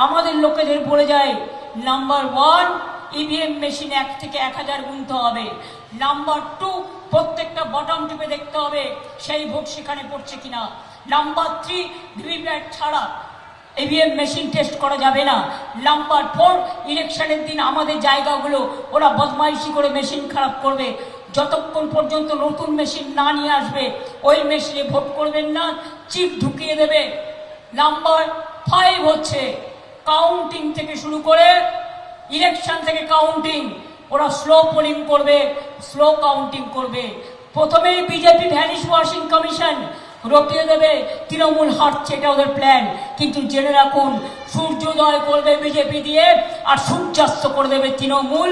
আমাদের লোকেদের বলে যায়, নাম্বার 1 ইভিএম মেশিন 1 থেকে 1000 গুনতে হবে। নাম্বার 2 প্রত্যেকটা বটম টিপে দেখতে হবে সেই ভোট সেখানে পড়ছে কিনা। নাম্বার 3 ভিভিপ্যাট ছাড়া ইভিএম মেশিন টেস্ট করা যাবে না। নাম্বার 4 ইলেকশনের দিন আমাদের জায়গাগুলো ওরা বদমাইশি করে মেশিন খারাপ করবে, যতক্ষণ পর্যন্ত নতুন মেশিন না নিয়ে আসবে ওই মেশিনে ভোট করবেন না, চিপ ঢুকিয়ে দেবে। নাম্বার 5 হচ্ছে কাউন্টিং থেকে শুরু করে ইলেকশন থেকে কাউন্টিং, ওরা স্লো পোলিং করবে, স্লো কাউন্টিং করবে। প্রথমেই বিজেপি ভ্যানিশ ওয়াশিং কমিশন রটিয়ে দেবে, তৃণমূল হারছে, এটা ওদের প্ল্যান। কিন্তু জেনে রাখুন, সূর্যোদয় করবে বিজেপি দিয়ে আর সূর্যাস্ত করে দেবে তৃণমূল।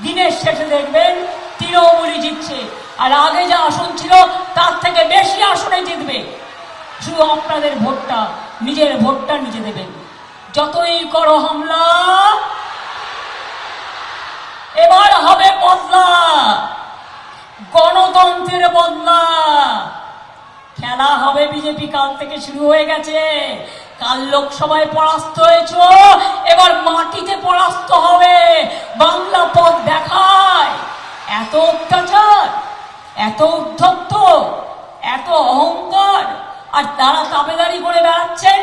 দিনের শেষে দেখবেন তৃণমূলই জিতছে, আর আগে যা আসন ছিল তার থেকে বেশি আসনে জিতবে। শুধু আপনাদের ভোটটা, নিজের ভোটটা নিজে দেবেন। যতই করো হামলা, এবার হবে বদলা, গণতন্ত্রের বদলা। খেলা হবে বিজেপি কাল থেকে শুরু হয়ে গেছে। কাল লোকসভায় পরাস্ত হয়েছ, এবার মাটিতে পরাস্ত হবে। বাংলা পথ দেখায়। এত অত্যাচার, এত উদ্ধত্ত, এত অহংকার, আর তারা তাবেদারি করে বেড়াচ্ছেন,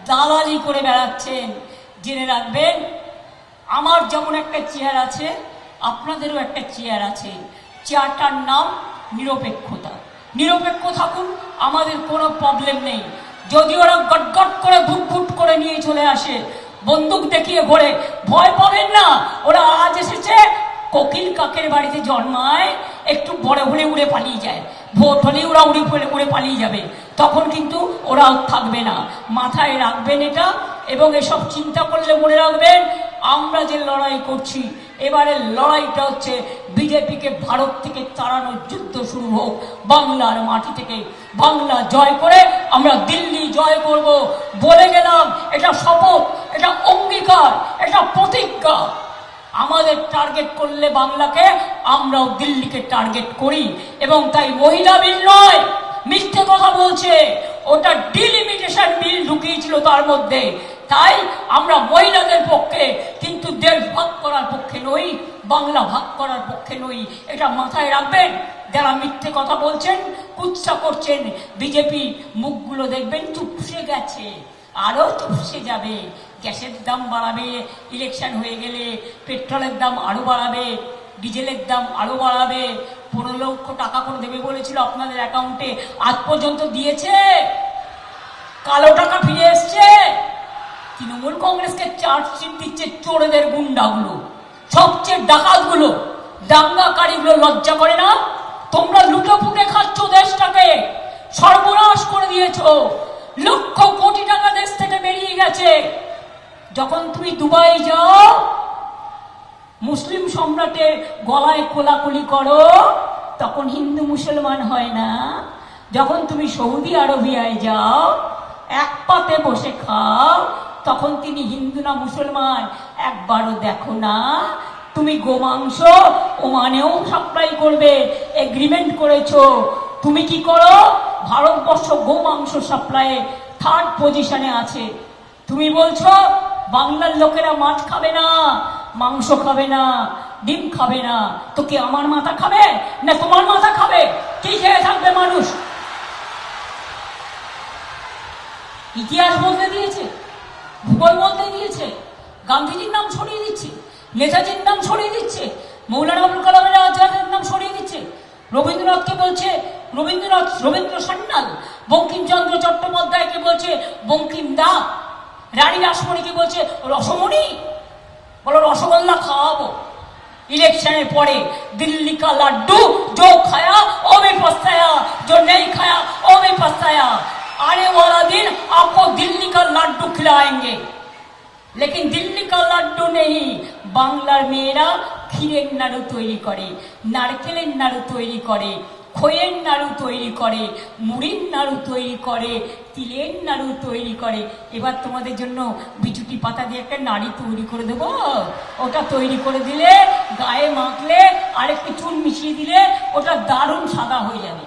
দালালি করে বেড়াচ্ছেন। জেনে রাখবেন, আমার যেমন একটা চেয়ার আছে, আপনাদেরও একটা চেয়ার আছে। চেয়ারটার নাম নিরপেক্ষতা। নিরপেক্ষ থাকুন, আমাদের কোনো প্রবলেম নেই। যদি ওরা গটগট করে ভুট করে নিয়ে চলে আসে, বন্দুক দেখিয়ে ঘোরে, ভয় পাবেন না। ওরা আজ এসেছে, কোকিল কাকের বাড়িতে জন্মায়, একটু বড় হলে উড়ে পালিয়ে যায়। ভোট হলে ওরা উড়ে পালিয়ে যাবে, তখন কিন্তু ওরা থাকবে না। মাথায় রাখবেন এটা, এবং এসব চিন্তা করলে মনে রাখবেন, আমরা যে লড়াই করছি, এবারের লড়াইটা হচ্ছে বিজেপিকে ভারত থেকে তাড়ানোর যুদ্ধ শুরু হোক বাংলার মাটি থেকে। বাংলা জয় করে আমরা দিল্লি জয় করব বলে গেলাম। এটা শপথ, এটা অঙ্গীকার, এটা প্রতিজ্ঞা। আমাদের টার্গেট করলে বাংলাকে, আমরাও দিল্লিকে টার্গেট করি। এবং তাই মহিলা বিল নয়, মিথ্যে কথা বলছে, ওটা ডিলিমিটেশন বিল ঢুকিয়েছিল তার মধ্যে। তাই আমরা মহিলাদের পক্ষে, কিন্তু দেশ ভাগ করার পক্ষে নই, বাংলা ভাগ করার পক্ষে নই। এটা মাথায় রাখবেন। যারা মিথ্যে কথা বলছেন, কুৎসা করছেন, বিজেপি মুখগুলো দেখবেন চুপসে গেছে, আরো চুপসে যাবে। গ্যাসের দাম বাড়াবে, ইলেকশন হয়ে গেলে পেট্রোলের দাম আরো বাড়াবে, ডিজেলের দাম আরো বাড়াবে। 15 লক্ষ টাকা করে দেবে বলেছিল আপনাদের অ্যাকাউন্টে, আজ পর্যন্ত দিয়েছে? কালো টাকা ফিরে এসছে। তৃণমূল কংগ্রেসকে চার্জশিট দিচ্ছে চোরেদের গুন্ডাগুলো, সবচেয়ে ডাকাতগুলো, দাঙ্গাকারীগুলো। লজ্জা করে না? তোমরা লুটোপুটে খাচ্ছ, দেশটাকে সর্বনাশ করে দিয়েছ। লক্ষ কোটি টাকা দেশ থেকে বেরিয়ে গেছে। যখন তুমি দুবাই যাও, মুসলিম সম্রাটের গলায় কোলাকুলি করো, তখন হিন্দু মুসলমান হয় না। যখন তুমি সৌদি আরবিয়ায় যাও, এক পাতে বসে খাও, তখন তিনি হিন্দু না মুসলমান একবারও দেখো না। তুমি গোমাংস ওমানেও সাপ্লাই করবে, এগ্রিমেন্ট করেছো। তুমি কি করো? ভারতবর্ষ গোমাংস সাপ্লাইয়ে 3rd পজিশনে আছে। তুমি বলছো বাংলার লোকেরা মাছ খাবে না, মাংস খাবে না, ডিম খাবে না। তো কি আমার মাথা খাবে না তোমার মাথা খাবে? কি খেয়ে থাকবে মানুষ? ইতিহাস বলতে দিয়েছে, ভূগোল বলতে দিয়েছে, গান্ধীজির নাম ছড়িয়ে দিচ্ছে, নেতাজির নাম ছড়িয়ে দিচ্ছে, মৌলানা আবুল কালামের আজাদের নাম ছড়িয়ে দিচ্ছে। রবীন্দ্রনাথকে বলছে রবীন্দ্র সান্যাল, বঙ্কিমচন্দ্র চট্টোপাধ্যায়কে বলছে বঙ্কিম দা, রানী রাসমণিকে বলছে রসমণি। বলো রসগোল্লা খাওয়াবো। इलेक्शन पड़े दिल्ली का लड्डू जो खाया वो भी पछताया, जो नहीं खाया वो भी पछताया। आने वाला दिन आपको दिल्ली का लड्डू खिलाएंगे, लेकिन दिल्ली का लड्डू नहीं। बांग्लार मेয়েরা ক্ষীরের নাড়ু তৈরি করে, নারকেলের নাড়ু তৈরি করে, খইয়ের নাড়ু তৈরি করে, মুড়ির নাড়ু তৈরি করে, তিলের নাড়ু তৈরি করে। এবার তোমাদের জন্য বিচুটি পাতা দিয়ে একটা নাড়ি তৈরি করে দেবো। ওটা তৈরি করে দিলে, গায়ে মাখলে, আর একটু চুন মিশিয়ে দিলে ওটা দারুণ সাদা হয়ে যাবে।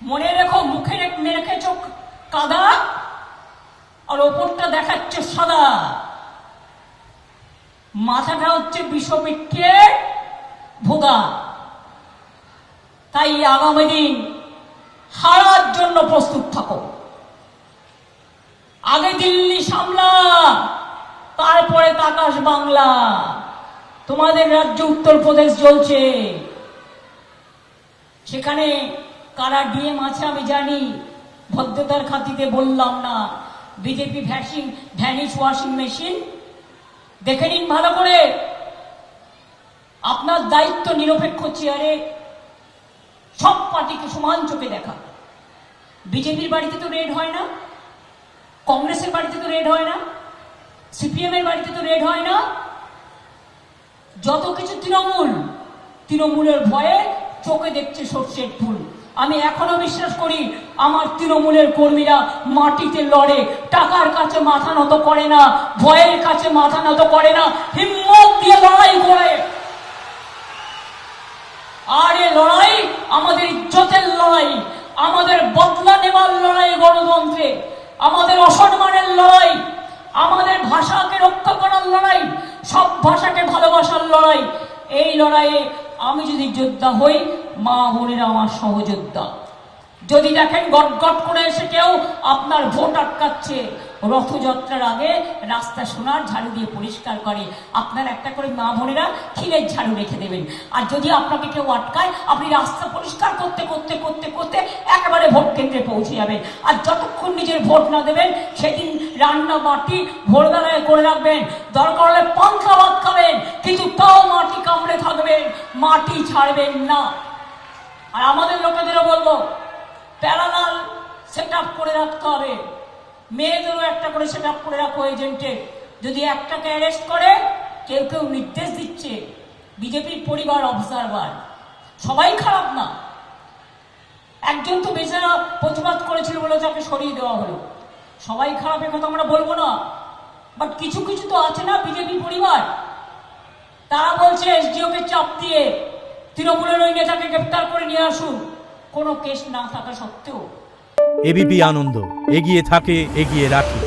মনে রেখো, মুখে রেখেছো কাদা আর ওপরটা দেখাচ্ছে সাদা, মাথাটা হচ্ছে বিষবৃক্ষে ভোগা। তাই আগামী দিন হারার জন্য প্রস্তুত থাকো। আগে দিল্লি সামলা, তারপরে আকাশ বাংলা। তোমাদের রাজ্য উত্তরপ্রদেশ জ্বলছে, সেখানে কারা ডিএম আছে আমি জানি, ভদ্রতার খাতিরে বললাম না। বিজেপি ভ্যানিশ ওয়াশিং মেশিন দেখে নিন ভালো করে। আপনার দায়িত্ব নিরপেক্ষ চেয়ারে সব পার্টিকে সমান চোখে দেখা। বিজেপির বাড়িতে তো রেড হয় না, কংগ্রেসের বাড়িতে তো রেড হয় না, সিপিএম এর বাড়িতে তো রেড হয় না। যত কিছু তৃণমূলের ভয়ে চোখে দেখছে সর্ষের ফুল। আমি এখনো বিশ্বাস করি আমার তৃণমূলের কর্মীরা মাটিতে লড়ে, টাকার কাছে মাথা নত করে না, ভয়ের কাছে মাথা নত করে না, হিম্মত দিয়ে লড়াই করে। আর এ লড়াই আমাদের ইজ্জতের লড়াই, আমাদের বদলা নেবার লড়াই, গণতন্ত্রে আমাদের অসম্মানের লড়াই, আমাদের ভাষাকে রক্ষা করার লড়াই, সব ভাষাকে ভালোবাসার লড়াই। এই লড়াইয়ে আমি যদি যোদ্ধা হই, মা বোনেরা আমার সহযোদ্ধা। যদি দেখেন গটগট করে এসে কেউ আপনার ভোট আটকাচ্ছে, রথযাত্রার আগে রাস্তা সোনার ঝাড়ু দিয়ে পরিষ্কার করে, আপনার একটা করে মা বোনেরা ক্ষীরের ঝাড়ু রেখে দেবেন। আর যদি আপনাকে কেউ আটকায়, আপনি রাস্তা পরিষ্কার করতে করতে করতে করতে একেবারে ভোট কেন্দ্রে পৌঁছে যাবেন। আর যতক্ষণ নিজের ভোট না দেবেন, সেদিন রান্না মাটি ভোরবেলায় করে রাখবেন, দরকার হলে পান্তা ভাত খাবেন, কিন্তু তাও মাটি কামড়ে থাকবেন, মাটি ছাড়বেন না। আর আমাদের লোকেদেরও বলবো, প্যারালাল সেট আপ করে রাখতে হবে। মেয়েদেরও একটা করে সেট আপ করে রাখো এজেন্টের। যদি একটাকে অ্যারেস্ট করে, কেউ কেউ নির্দেশ দিচ্ছে, বিজেপির পরিবার অবজারভার, সবাই খারাপ না। একজন তো বেচারা প্রতিবাদ করেছিল বলে তাকে সরিয়ে দেওয়া হলো। সবাই খারাপ এ কথা আমরা বলবো না, বাট কিছু কিছু তো আছে না বিজেপি পরিবার, তারা বলছে এসডিওকে চাপ দিয়ে তৃণমূলের ওই নেতাকে গ্রেপ্তার করে নিয়ে আসুন, কোনো কেস না থাকা সত্ত্বেও। এবিপি আনন্দ, এগিয়ে থাকে, এগিয়ে রাখে।